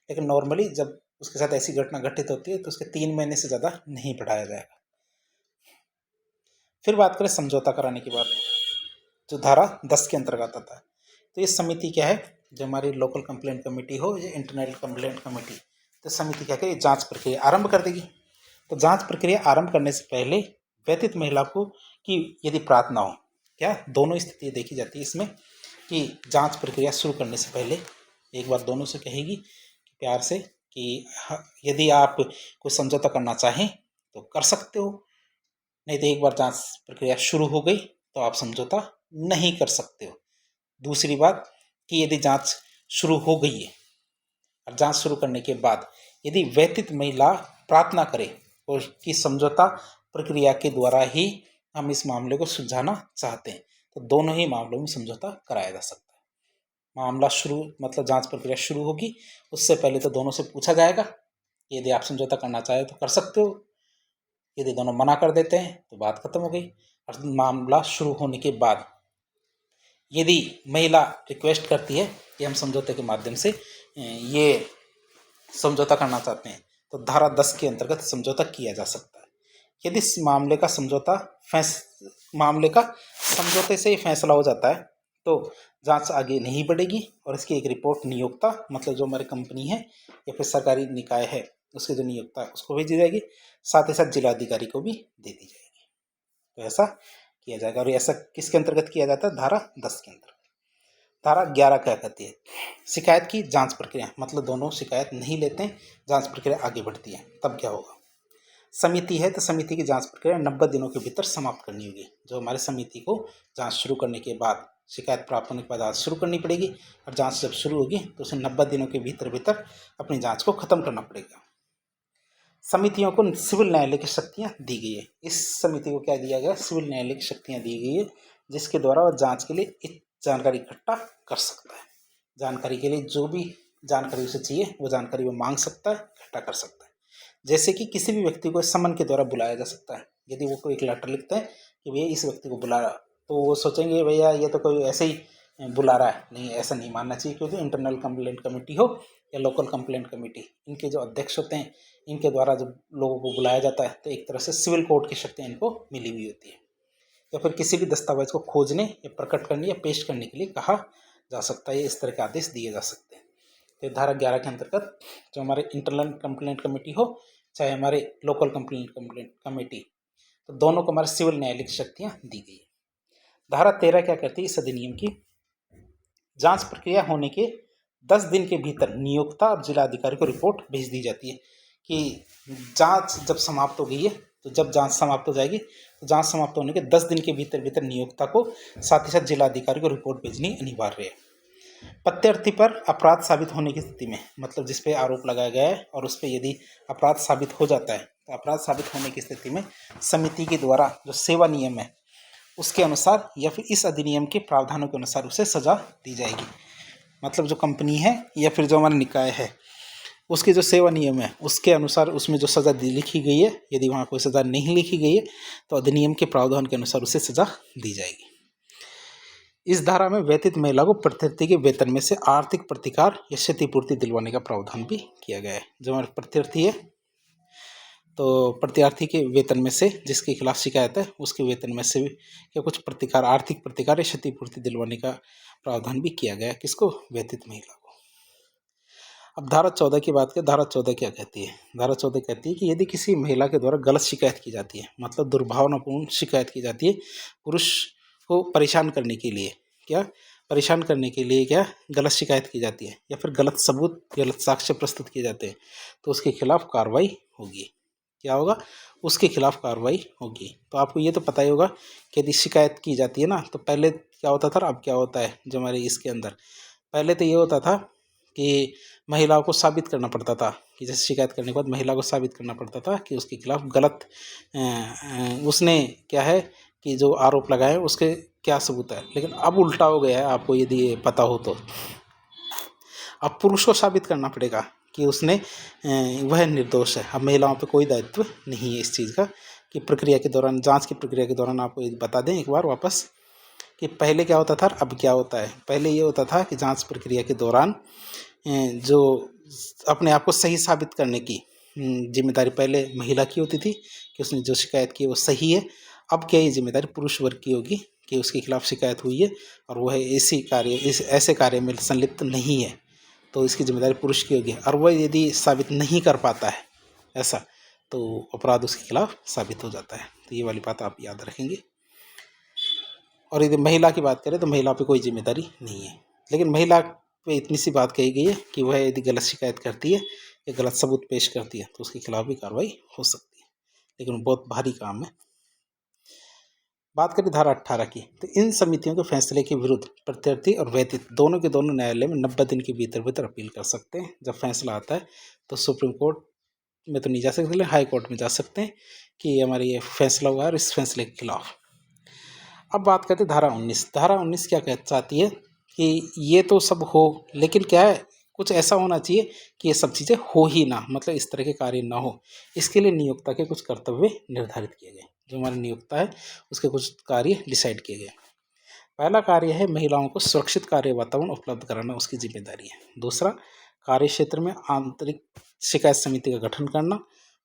लेकिन नॉर्मली जब उसके साथ ऐसी घटना घटित होती है तो उसके 3 महीने से ज़्यादा नहीं बढ़ाया जाएगा। फिर बात करें समझौता कराने की बात, जो धारा 10 के अंतर्गत आता है। तो ये समिति क्या है, जो हमारी लोकल कंप्लेंट कमेटी हो या इंटरनल कंप्लेंट कमेटी, तो समिति क्या करेगी, जांच प्रक्रिया आरंभ कर देगी। तो जांच प्रक्रिया आरंभ करने से पहले व्यथित महिला को कि यदि प्रार्थना हो, क्या दोनों स्थिति देखी जाती है इसमें, कि जांच प्रक्रिया शुरू करने से पहले एक बार दोनों से कहेगी कि प्यार से कि यदि आप कोई समझौता करना चाहें तो कर सकते हो, नहीं तो एक बार जांच प्रक्रिया शुरू हो गई तो आप समझौता नहीं कर सकते हो। दूसरी बात कि यदि जांच शुरू हो गई है और जांच शुरू करने के बाद यदि व्यथित महिला प्रार्थना करे और कि समझौता प्रक्रिया के द्वारा ही हम इस मामले को सुलझाना चाहते हैं, तो दोनों ही मामलों में समझौता कराया जा सकता है। मामला शुरू मतलब जांच प्रक्रिया शुरू होगी, उससे पहले तो दोनों से पूछा जाएगा यदि आप समझौता करना चाहे तो कर सकते हो। यदि दोनों मना कर देते हैं तो बात खत्म हो गई। और मामला शुरू होने के बाद यदि महिला रिक्वेस्ट करती है कि हम समझौते के माध्यम से ये समझौता करना चाहते हैं, तो धारा 10 के अंतर्गत समझौता किया जा सकता है। यदि इस मामले का समझौते से ही फैसला हो जाता है तो जांच आगे नहीं बढ़ेगी और इसकी एक रिपोर्ट नियोक्ता मतलब जो हमारी कंपनी है या फिर सरकारी निकाय है उसके जो नियोक्ता है उसको भेजी जाएगी, साथ ही साथ जिलाधिकारी को भी दे दी जाएगी। तो ऐसा किया जाएगा। और ऐसा किसके अंतर्गत किया जाता है, धारा 10 के अंतर्गत। धारा 11 क्या कहती है, शिकायत की जांच प्रक्रिया, मतलब दोनों शिकायत नहीं लेते हैं, जांच प्रक्रिया आगे बढ़ती है, तब क्या होगा। समिति है तो समिति की जांच प्रक्रिया 90 दिनों के भीतर समाप्त करनी होगी। जो हमारी समिति को जांच शुरू करने के बाद शिकायत प्राप्त होने के बाद जांच शुरू करनी पड़ेगी, और जांच जब शुरू होगी तो उसे 90 दिनों के भीतर अपनी जांच को खत्म करना पड़ेगा। समितियों को सिविल न्यायालय की शक्तियां दी गई है। इस समिति को क्या दिया गया, सिविल न्यायालय की शक्तियां दी गई है, जिसके द्वारा वह जांच के लिए जानकारी इकट्ठा कर सकता है। जानकारी के लिए जो भी जानकारी उसे चाहिए वो जानकारी वो मांग सकता है, इकट्ठा कर सकता है। जैसे कि किसी भी व्यक्ति को समन के द्वारा बुलाया जा सकता है। यदि वो कोई एक लेटर लिखते हैं कि भैया इस व्यक्ति को बुला रहा, तो वो सोचेंगे भैया ये तो कोई ऐसे ही बुला रहा है, नहीं ऐसा नहीं मानना चाहिए, क्योंकि इंटरनल कंप्लेंट कमेटी हो या लोकल कंप्लेंट कमेटी, इनके जो अध्यक्ष होते हैं इनके द्वारा जब लोगों को बुलाया जाता है तो एक तरह से सिविल कोर्ट की शक्तियाँ इनको मिली हुई होती है। या फिर किसी भी दस्तावेज को खोजने या प्रकट करने या पेश करने के लिए कहा जा सकता है, इस तरह के आदेश दिए जा सकते हैं। तो धारा 11 के अंतर्गत जो हमारे इंटरनल कंप्लेंट कमेटी हो चाहे हमारे लोकल कंप्लेंट कमेटी, तो दोनों को हमारे सिविल न्यायालय की शक्तियाँ दी गई है। धारा 13 क्या करती है, इस अधिनियम की जांच प्रक्रिया होने के 10 दिन के भीतर नियोक्ता और जिलाधिकारी को रिपोर्ट भेज दी जाती है कि जांच जब समाप्त हो गई है, तो जब जांच समाप्त हो जाएगी तो जांच समाप्त होने के 10 दिन के भीतर नियोक्ता को साथ ही साथ जिलाधिकारी को रिपोर्ट भेजनी अनिवार्य है। प्रत्यर्थी पर अपराध साबित होने की स्थिति में, मतलब जिस पे आरोप लगाया गया है और उस पर यदि अपराध साबित हो जाता है, तो अपराध साबित होने की स्थिति में समिति के द्वारा जो सेवा नियम है उसके अनुसार या फिर इस अधिनियम के प्रावधानों के अनुसार उसे सज़ा दी जाएगी। मतलब जो कंपनी है या फिर जो हमारा निकाय है उसके जो सेवा नियम है उसके अनुसार उसमें जो सज़ा लिखी गई है, यदि वहाँ कोई सज़ा नहीं लिखी गई है तो अधिनियम के प्रावधान के अनुसार उसे सज़ा दी जाएगी। इस धारा में व्यतीत महिला को प्रत्यर्थी के वेतन में से आर्थिक प्रतिकार या क्षतिपूर्ति दिलवाने का प्रावधान भी किया गया है। जो हमारे प्रत्यर्थी है तो प्रत्यार्थी के वेतन में से जिसके खिलाफ शिकायत है उसके वेतन में से या कुछ प्रतिकार, आर्थिक प्रतिकार या क्षतिपूर्ति दिलवाने का प्रावधान भी किया गया है। किसको? व्यतीत महिला को। अब धारा 14 की बात करें। धारा 14 क्या कहती है? धारा 14 कहती है कि यदि किसी महिला के द्वारा गलत शिकायत की जाती है, मतलब दुर्भावनापूर्ण शिकायत की जाती है पुरुष को परेशान करने के लिए, परेशान करने के लिए गलत शिकायत की जाती है या फिर गलत सबूत, गलत साक्ष्य प्रस्तुत किए जाते हैं तो उसके खिलाफ कार्रवाई होगी। क्या होगा? उसके खिलाफ कार्रवाई होगी। तो आपको ये तो पता ही होगा कि यदि शिकायत की जाती है ना, तो पहले क्या होता था और अब क्या होता है। जो हमारे इसके अंदर पहले तो ये होता था कि महिलाओं को साबित करना पड़ता था कि जैसे शिकायत करने के बाद महिला को साबित करना पड़ता था कि उसके खिलाफ गलत उसने क्या है कि जो आरोप लगाए उसके क्या सबूत है। लेकिन अब उल्टा हो गया है, आपको यदि ये पता हो तो। अब पुरुष को साबित करना पड़ेगा कि उसने वह निर्दोष है। अब महिलाओं पे कोई दायित्व नहीं है इस चीज़ का कि प्रक्रिया के दौरान, जांच की प्रक्रिया के दौरान आपको बता दें एक बार वापस कि पहले क्या होता था और अब क्या होता है। पहले ये होता था कि जांच प्रक्रिया के दौरान जो अपने आप को सही साबित करने की जिम्मेदारी पहले महिला की होती थी कि उसने जो शिकायत की वो सही है। अब क्या ये जिम्मेदारी पुरुष वर्ग की होगी कि उसके खिलाफ शिकायत हुई है और वह ऐसे कार्य में संलिप्त नहीं है, तो इसकी जिम्मेदारी पुरुष की होगी। और वह यदि साबित नहीं कर पाता है ऐसा, तो अपराध उसके खिलाफ साबित हो जाता है। तो ये वाली बात आप याद रखेंगे। और यदि महिला की बात करें तो महिला पे कोई जिम्मेदारी नहीं है, लेकिन महिला पे इतनी सी बात कही गई है कि वह यदि गलत शिकायत करती है या गलत सबूत पेश करती है तो उसके खिलाफ भी कार्रवाई हो सकती है, लेकिन बहुत भारी काम है। बात करें धारा 18 की, तो इन समितियों के फैसले के विरुद्ध प्रत्यर्थी और व्यतीत दोनों के दोनों न्यायालय में 90 दिन के भीतर अपील कर सकते हैं। जब फैसला आता है तो सुप्रीम कोर्ट में तो नहीं जा सकते, लेकिन हाई कोर्ट में जा सकते हैं कि हमारे ये फैसला हुआ है और इस फैसले के खिलाफ। अब बात करते हैं धारा 19। धारा 19 क्या कह चाहती है कि ये तो सब हो, लेकिन क्या है, कुछ ऐसा होना चाहिए कि ये सब चीज़ें हो ही ना, मतलब इस तरह के कार्य ना हो। इसके लिए नियोक्ता के कुछ कर्तव्य निर्धारित किए गए। जो हमारा नियोक्ता है उसके कुछ कार्य डिसाइड किए गए। पहला कार्य है महिलाओं को सुरक्षित कार्य वातावरण उपलब्ध कराना, उसकी जिम्मेदारी है। दूसरा, कार्य क्षेत्र में आंतरिक शिकायत समिति का गठन करना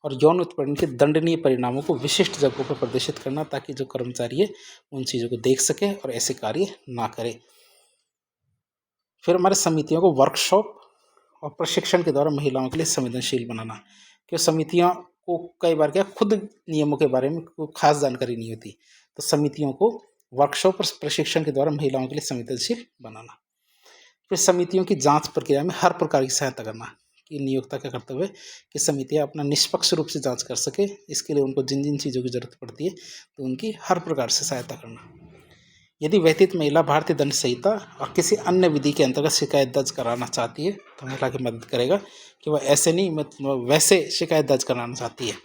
और यौन उत्पीड़न के दंडनीय परिणामों को विशिष्ट जगहों पर प्रदर्शित करना, ताकि जो कर्मचारी है उन चीज़ों को देख सके और ऐसे कार्य ना करे। फिर हमारे समितियों को वर्कशॉप और प्रशिक्षण के द्वारा महिलाओं के लिए संवेदनशील बनाना, क्योंकि समितियों को कई बार क्या खुद नियमों के बारे में कोई खास जानकारी नहीं होती, तो समितियों को वर्कशॉप और प्रशिक्षण के द्वारा महिलाओं के लिए संवेदनशील बनाना। फिर समितियों की जांच प्रक्रिया में हर प्रकार की सहायता करना, कि नियोक्ता का कर्तव्य है कि समितियां अपना निष्पक्ष रूप से जांच कर सके। इसके लिए उनको जिन जिन चीज़ों की जरूरत पड़ती है तो उनकी हर प्रकार से सहायता करना। यदि व्यतीत महिला भारतीय दंड संहिता और किसी अन्य विधि के अंतर्गत शिकायत दर्ज कराना चाहती है तो महिला की मदद करेगा कि वह ऐसे नहीं, मतलब वैसे शिकायत दर्ज कराना चाहती है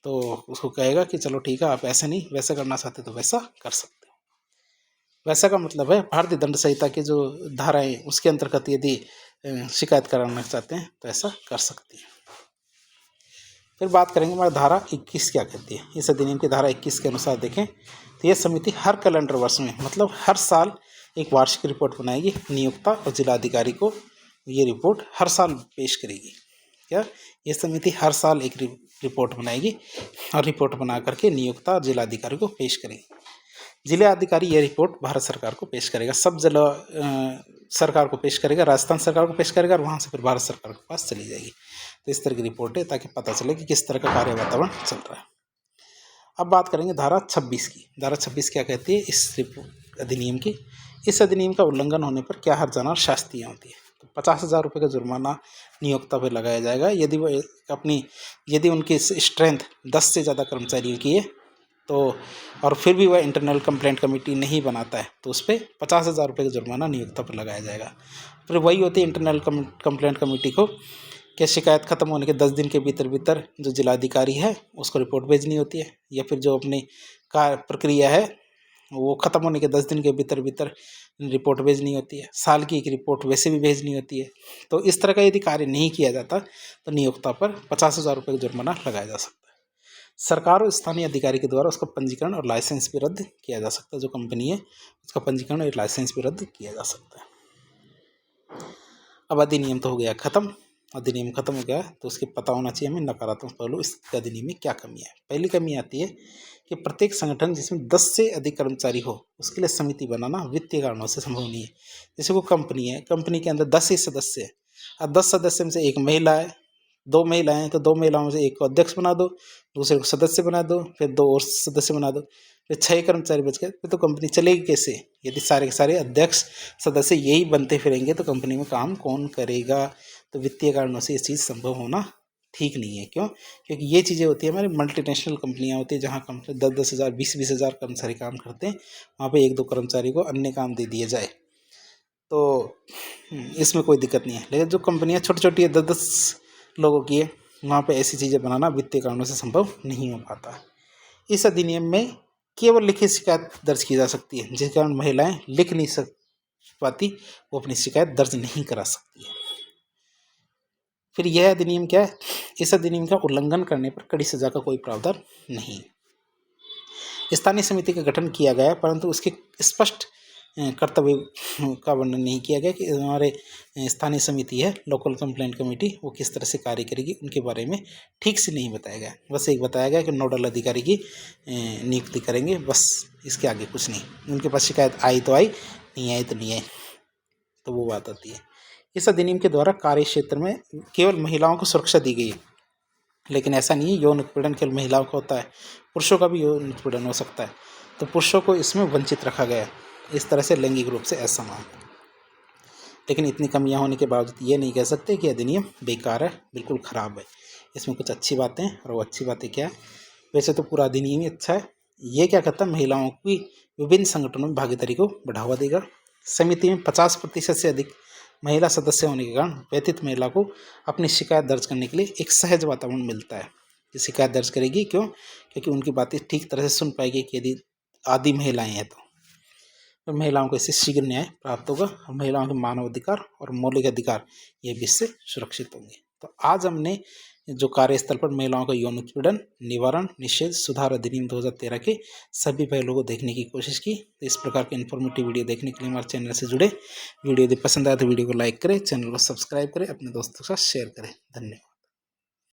तो उसको कहेगा कि चलो ठीक है, आप ऐसे नहीं वैसे करना चाहते तो वैसा कर सकते हो। वैसा का मतलब है भारतीय दंड संहिता की जो धाराएं उसके अंतर्गत यदि शिकायत कराना चाहते हैं तो ऐसा कर सकती है। फिर बात करेंगे हमारी धारा 21 क्या कहती है। इस अधिनियम की धारा 21 के अनुसार देखें तो यह समिति हर कैलेंडर वर्ष में, मतलब हर साल एक वार्षिक रिपोर्ट बनाएगी। नियोक्ता और जिलाधिकारी को ये रिपोर्ट हर साल पेश करेगी। क्या ये समिति हर साल एक रिपोर्ट बनाएगी और रिपोर्ट बना करके नियोक्ता और जिलाधिकारी को पेश करेगी। जिला अधिकारी यह रिपोर्ट भारत सरकार को पेश करेगा, सब जिला सरकार को पेश करेगा, राजस्थान सरकार को पेश करेगा और वहाँ से फिर भारत सरकार के पास चली जाएगी। तो इस तरह की रिपोर्ट है ताकि पता चले कि किस तरह का कार्य वातावरण चल रहा है। अब बात करेंगे धारा 26 की। धारा 26 क्या कहती है इस अधिनियम की? इस अधिनियम का उल्लंघन होने पर क्या हर्जाना और शास्तियाँ होती है। तो 50,000 रुपये का जुर्माना नियोक्ता पर लगाया जाएगा यदि उनकी स्ट्रेंथ 10 से ज़्यादा कर्मचारियों की है तो, और फिर भी वह इंटरनल कंप्लेंट कमेटी नहीं बनाता है तो उस पर 50,000 रुपये का जुर्माना नियोक्ता पर लगाया जाएगा। फिर वही होती है इंटरनल कंप्लेंट कमेटी को कि शिकायत खत्म होने के 10 दिन के भीतर जो जिलाधिकारी है उसको रिपोर्ट भेजनी होती है, या फिर जो अपनी प्रक्रिया है वो ख़त्म होने के 10 दिन के भीतर भीतर रिपोर्ट भेजनी होती है, साल की एक रिपोर्ट वैसे भी भेजनी होती है। तो इस तरह का यदि कार्य नहीं किया जाता तो नियोक्ता पर 50,000 रुपये का जुर्माना लगाया जा सकता है। सरकार और स्थानीय अधिकारी के द्वारा उसका पंजीकरण और लाइसेंस भी रद्द किया जा सकता है। जो कंपनी है उसका पंजीकरण और लाइसेंस भी रद्द किया जा सकता है। अब अधिनियम तो हो गया खत्म। अधिनियम खत्म हो गया तो उसके पता होना चाहिए हमें नकारात्मक पहलू इस अधिनियम में क्या कमी है। पहली कमी आती है कि प्रत्येक संगठन जिसमें 10 से अधिक कर्मचारी हो उसके लिए समिति बनाना वित्तीय कारणों से संभव नहीं है। जैसे वो कंपनी है, कंपनी के अंदर 10 ही सदस्य है, अब 10 सदस्य में से एक महिला है, 2 महिलाएं हैं, तो 2 महिलाओं में से एक को अध्यक्ष बना दो, दूसरे को सदस्य बना दो, फिर 2 और सदस्य बना दो, फिर 6 कर्मचारी बच गए। फिर तो कंपनी चलेगी कैसे? यदि सारे के सारे अध्यक्ष सदस्य यही बनते फिरेंगे तो कंपनी में काम कौन करेगा? तो वित्तीय कारणों से ये चीज़ संभव होना ठीक नहीं है। क्यों? क्योंकि ये चीज़ें होती है हमारी मल्टीनेशनल कंपनियां होती है जहाँ कंपनी 10-10 हज़ार 20-20 हज़ार कर्मचारी काम करते हैं, वहाँ पे 1-2 कर्मचारी को अन्य काम दे दिए जाए तो इसमें कोई दिक्कत नहीं है। लेकिन जो कंपनियां छोटी छोटी है 10-10 लोगों की है, वहाँ पे ऐसी चीज़ें बनाना वित्तीय कारणों से संभव नहीं हो पाता। इस अधिनियम में केवल लिखित शिकायत दर्ज की जा सकती है, जिस कारण महिलाएं लिख नहीं पाती, वो अपनी शिकायत दर्ज नहीं करा सकती है। फिर यह अधिनियम क्या है? इस अधिनियम का उल्लंघन करने पर कड़ी सजा का कोई प्रावधान नहीं। स्थानीय समिति का गठन किया गया परंतु उसके स्पष्ट कर्तव्य का वर्णन नहीं किया गया कि हमारे स्थानीय समिति है लोकल कंप्लेंट कमेटी, वो किस तरह से कार्य करेगी उनके बारे में ठीक से नहीं बताया गया। बस एक बताया गया कि नोडल अधिकारी की नियुक्ति करेंगे, बस इसके आगे कुछ नहीं। उनके पास शिकायत आई तो आई, नहीं आई तो नहीं आई, तो वो बात आती है। इस अधिनियम के द्वारा कार्य क्षेत्र में केवल महिलाओं को सुरक्षा दी गई है, लेकिन ऐसा नहीं है यौन उत्पीड़न केवल महिलाओं का होता है, पुरुषों का भी यौन उत्पीड़न हो सकता है। तो पुरुषों को इसमें वंचित रखा गया है, इस तरह से लैंगिक रूप से असमान। लेकिन इतनी कमियां होने के बावजूद ये नहीं कह सकते कि अधिनियम बेकार है, बिल्कुल ख़राब है। इसमें कुछ अच्छी बातें हैं, और वो अच्छी बातें क्या है? वैसे तो पूरा अधिनियम ही अच्छा है। ये क्या करता है? महिलाओं की विभिन्न संगठनों में भागीदारी को बढ़ावा देगा। समिति में 50% से अधिक महिला सदस्य होने के कारण व्यतीत महिला को अपनी शिकायत दर्ज करने के लिए एक सहज वातावरण मिलता है कि शिकायत दर्ज करेगी। क्यों? क्योंकि उनकी बातें ठीक तरह से सुन पाएगी कि यदि आदि महिलाएं हैं तो महिलाओं को इससे शीघ्र न्याय प्राप्त होगा, और महिलाओं के मानव अधिकार और मौलिक अधिकार ये भी इससे सुरक्षित होंगे। तो आज हमने जो कार्यस्थल पर महिलाओं का यौन उत्पीड़न निवारण निषेध सुधार अधिनियम 2013 के सभी पहलुओं को देखने की कोशिश की। तो इस प्रकार के इन्फॉर्मेटिव वीडियो देखने के लिए हमारे चैनल से जुड़े। वीडियो यदि पसंद आए तो वीडियो को लाइक करें, चैनल को सब्सक्राइब करें, अपने दोस्तों के साथ शेयर करें। धन्यवाद।